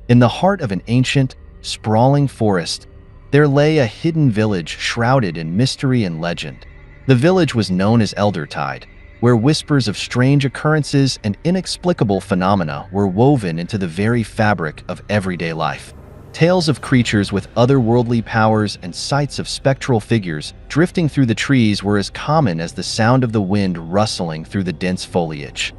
In the heart of an ancient, sprawling forest, there lay a hidden village shrouded in mystery and legend. The village was known as Eldertide, where whispers of strange occurrences and inexplicable phenomena were woven into the very fabric of everyday life. Tales of creatures with otherworldly powers and sights of spectral figures drifting through the trees were as common as the sound of the wind rustling through the dense foliage.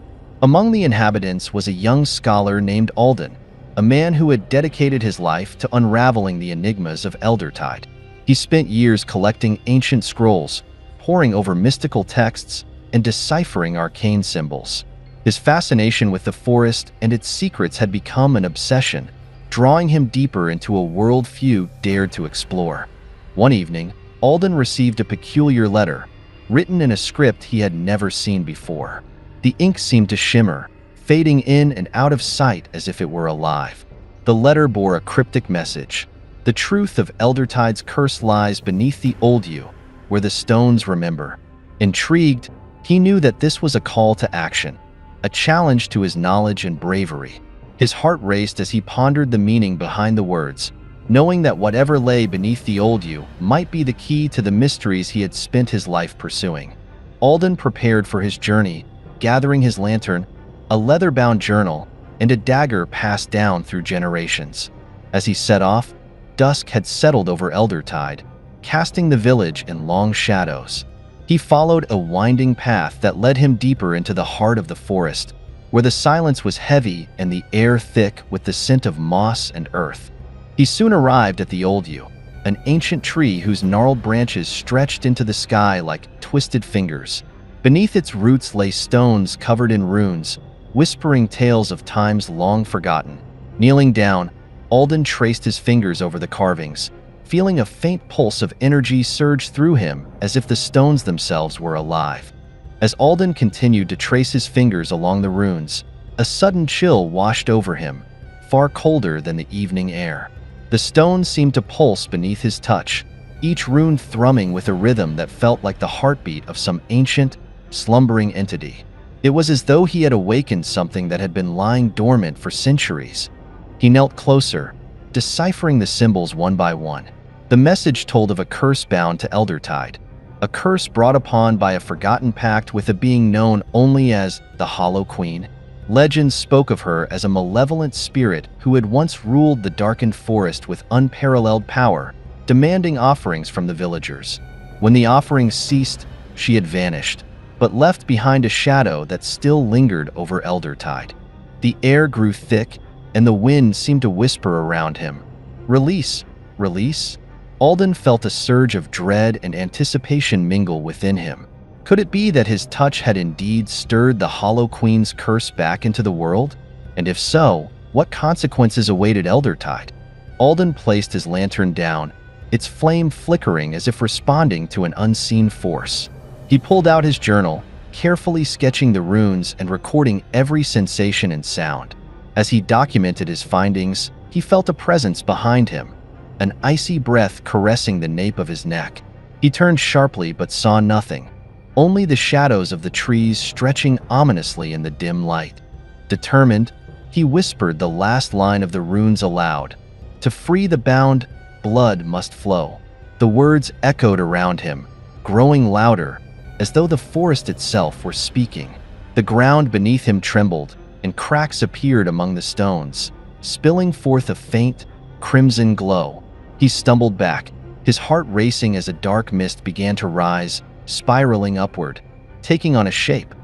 Among the inhabitants was a young scholar named Alden, a man who had dedicated his life to unraveling the enigmas of Eldertide. He spent years collecting ancient scrolls, poring over mystical texts, and deciphering arcane symbols. His fascination with the forest and its secrets had become an obsession, drawing him deeper into a world few dared to explore. One evening, Alden received a peculiar letter, written in a script he had never seen before. The ink seemed to shimmer, fading in and out of sight as if it were alive. The letter bore a cryptic message. The truth of Eldertide's curse lies beneath the old you, where the stones remember. Intrigued, he knew that this was a call to action, a challenge to his knowledge and bravery. His heart raced as he pondered the meaning behind the words, knowing that whatever lay beneath the old you might be the key to the mysteries he had spent his life pursuing. Alden prepared for his journey, gathering his lantern, a leather-bound journal, and a dagger passed down through generations. As he set off, dusk had settled over Eldertide, casting the village in long shadows. He followed a winding path that led him deeper into the heart of the forest, where the silence was heavy and the air thick with the scent of moss and earth. He soon arrived at the old yew, an ancient tree whose gnarled branches stretched into the sky like twisted fingers. Beneath its roots lay stones covered in runes, whispering tales of times long forgotten. Kneeling down, Alden traced his fingers over the carvings, feeling a faint pulse of energy surge through him as if the stones themselves were alive. As Alden continued to trace his fingers along the runes, a sudden chill washed over him, far colder than the evening air. The stones seemed to pulse beneath his touch, each rune thrumming with a rhythm that felt like the heartbeat of some ancient, slumbering entity. It was as though he had awakened something that had been lying dormant for centuries. He knelt closer, deciphering the symbols one by one. The message told of a curse bound to Eldertide, a curse brought upon by a forgotten pact with a being known only as the Hollow Queen. Legends spoke of her as a malevolent spirit who had once ruled the darkened forest with unparalleled power, demanding offerings from the villagers. When the offerings ceased, she had vanished, but left behind a shadow that still lingered over Eldertide. The air grew thick, and the wind seemed to whisper around him. Release, release. Alden felt a surge of dread and anticipation mingle within him. Could it be that his touch had indeed stirred the Hollow Queen's curse back into the world? And if so, what consequences awaited Eldertide? Alden placed his lantern down, its flame flickering as if responding to an unseen force. He pulled out his journal, carefully sketching the runes and recording every sensation and sound. As he documented his findings, he felt a presence behind him, an icy breath caressing the nape of his neck. He turned sharply but saw nothing, only the shadows of the trees stretching ominously in the dim light. Determined, he whispered the last line of the runes aloud. To free the bound, blood must flow. The words echoed around him, growing louder, as though the forest itself were speaking. The ground beneath him trembled, and cracks appeared among the stones, spilling forth a faint, crimson glow. He stumbled back, his heart racing as a dark mist began to rise, spiraling upward, taking on a shape,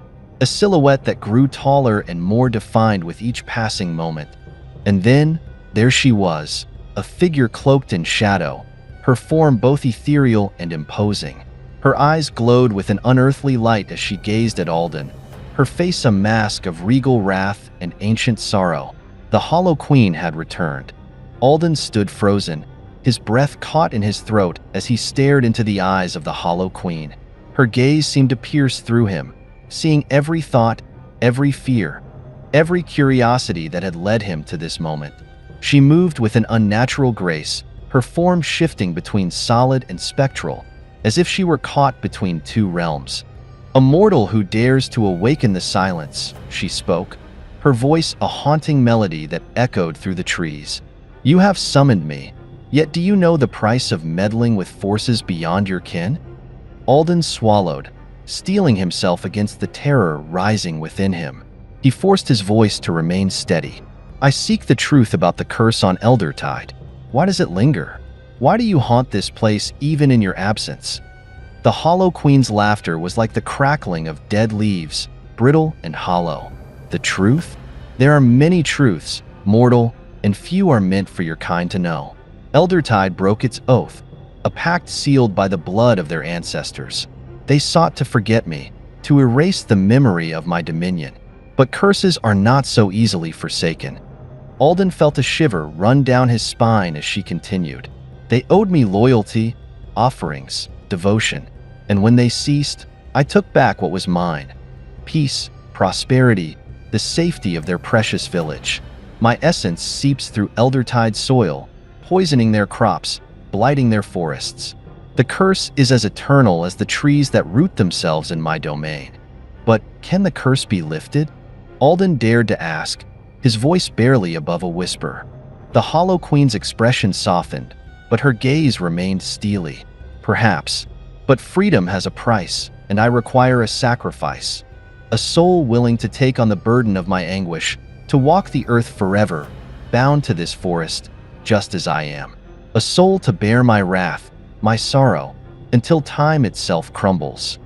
a silhouette that grew taller and more defined with each passing moment. And then, there she was, a figure cloaked in shadow, her form both ethereal and imposing. Her eyes glowed with an unearthly light as she gazed at Alden, her face a mask of regal wrath and ancient sorrow. The Hollow Queen had returned. Alden stood frozen, his breath caught in his throat as he stared into the eyes of the Hollow Queen. Her gaze seemed to pierce through him, seeing every thought, every fear, every curiosity that had led him to this moment. She moved with an unnatural grace, her form shifting between solid and spectral, as if she were caught between two realms. "A mortal who dares to awaken the silence," she spoke, her voice a haunting melody that echoed through the trees. "You have summoned me, yet do you know the price of meddling with forces beyond your kin?" Alden swallowed, steeling himself against the terror rising within him. He forced his voice to remain steady. "I seek the truth about the curse on Eldertide. Why does it linger? Why do you haunt this place even in your absence?" The Hollow Queen's laughter was like the crackling of dead leaves, brittle and hollow. "The truth? There are many truths, mortal, and few are meant for your kind to know." Eldertide broke its oath, a pact sealed by the blood of their ancestors. "They sought to forget me, to erase the memory of my dominion. But curses are not so easily forsaken." Alden felt a shiver run down his spine as she continued. "They owed me loyalty, offerings, devotion, and when they ceased, I took back what was mine: peace, prosperity, the safety of their precious village. My essence seeps through Eldertide soil, poisoning their crops, blighting their forests. The curse is as eternal as the trees that root themselves in my domain. But can the curse be lifted?" Alden dared to ask, his voice barely above a whisper. The Hollow Queen's expression softened, but her gaze remained steely. "Perhaps, but freedom has a price, and I require a sacrifice. A soul willing to take on the burden of my anguish, to walk the earth forever, bound to this forest, just as I am. A soul to bear my wrath, my sorrow, until time itself crumbles."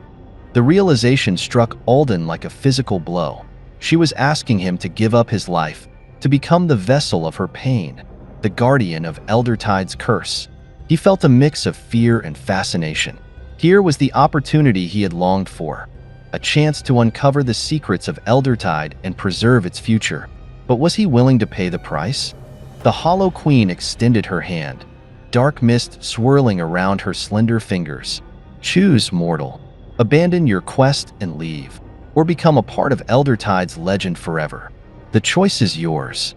The realization struck Alden like a physical blow. She was asking him to give up his life, to become the vessel of her pain, the guardian of Eldertide's curse. He felt a mix of fear and fascination. Here was the opportunity he had longed for, a chance to uncover the secrets of Eldertide and preserve its future. But was he willing to pay the price? The Hollow Queen extended her hand, dark mist swirling around her slender fingers. "Choose, mortal. Abandon your quest and leave, or become a part of Eldertide's legend forever. The choice is yours."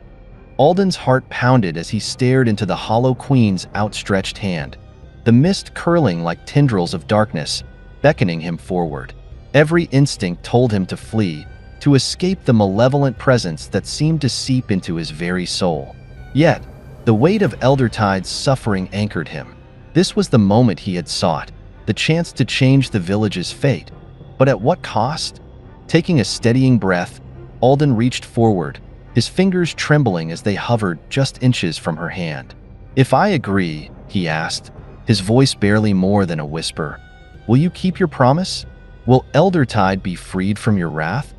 Alden's heart pounded as he stared into the Hollow Queen's outstretched hand, the mist curling like tendrils of darkness, beckoning him forward. Every instinct told him to flee, to escape the malevolent presence that seemed to seep into his very soul. Yet, the weight of Eldertide's suffering anchored him. This was the moment he had sought, the chance to change the village's fate. But at what cost? Taking a steadying breath, Alden reached forward, his fingers trembling as they hovered just inches from her hand. "If I agree," he asked, his voice barely more than a whisper, "will you keep your promise? Will Eldertide be freed from your wrath?"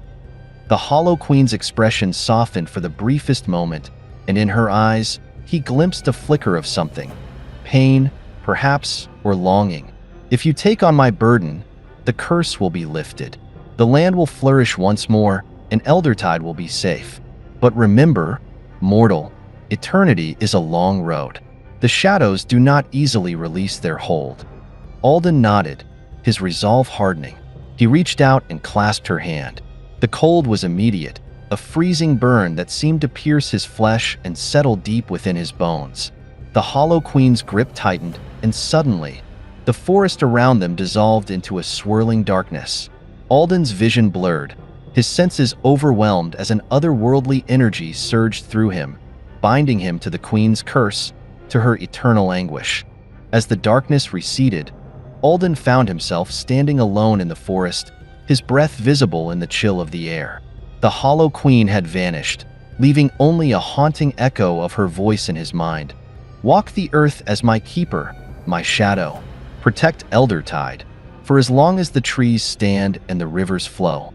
The Hollow Queen's expression softened for the briefest moment, and in her eyes, he glimpsed a flicker of something. Pain, perhaps, or longing. "If you take on my burden, the curse will be lifted. The land will flourish once more, and Eldertide will be safe. But remember, mortal, eternity is a long road. The shadows do not easily release their hold." Alden nodded, his resolve hardening. He reached out and clasped her hand. The cold was immediate, a freezing burn that seemed to pierce his flesh and settle deep within his bones. The Hollow Queen's grip tightened, and suddenly, the forest around them dissolved into a swirling darkness. Alden's vision blurred, his senses overwhelmed as an otherworldly energy surged through him, binding him to the Queen's curse, to her eternal anguish. As the darkness receded, Alden found himself standing alone in the forest, his breath visible in the chill of the air. The Hollow Queen had vanished, leaving only a haunting echo of her voice in his mind. "Walk the earth as my keeper, my shadow. Protect Eldertide, for as long as the trees stand and the rivers flow."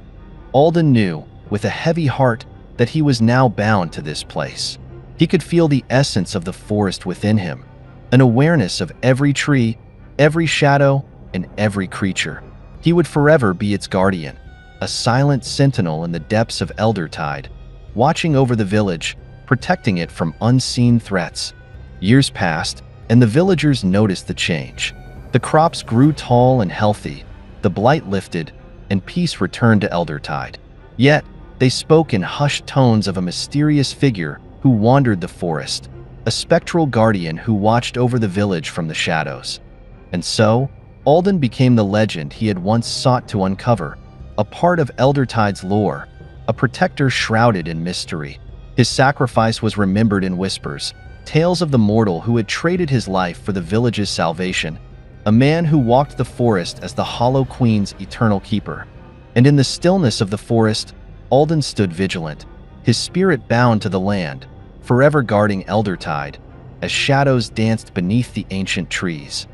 Alden knew, with a heavy heart, that he was now bound to this place. He could feel the essence of the forest within him, an awareness of every tree, every shadow, and every creature. He would forever be its guardian, a silent sentinel in the depths of Eldertide, watching over the village, protecting it from unseen threats. Years passed, and the villagers noticed the change. The crops grew tall and healthy, the blight lifted, and peace returned to Eldertide. Yet, they spoke in hushed tones of a mysterious figure who wandered the forest, a spectral guardian who watched over the village from the shadows. And so, Alden became the legend he had once sought to uncover, a part of Eldertide's lore, a protector shrouded in mystery. His sacrifice was remembered in whispers, tales of the mortal who had traded his life for the village's salvation, a man who walked the forest as the Hollow Queen's eternal keeper. And in the stillness of the forest, Alden stood vigilant, his spirit bound to the land, forever guarding Eldertide, as shadows danced beneath the ancient trees.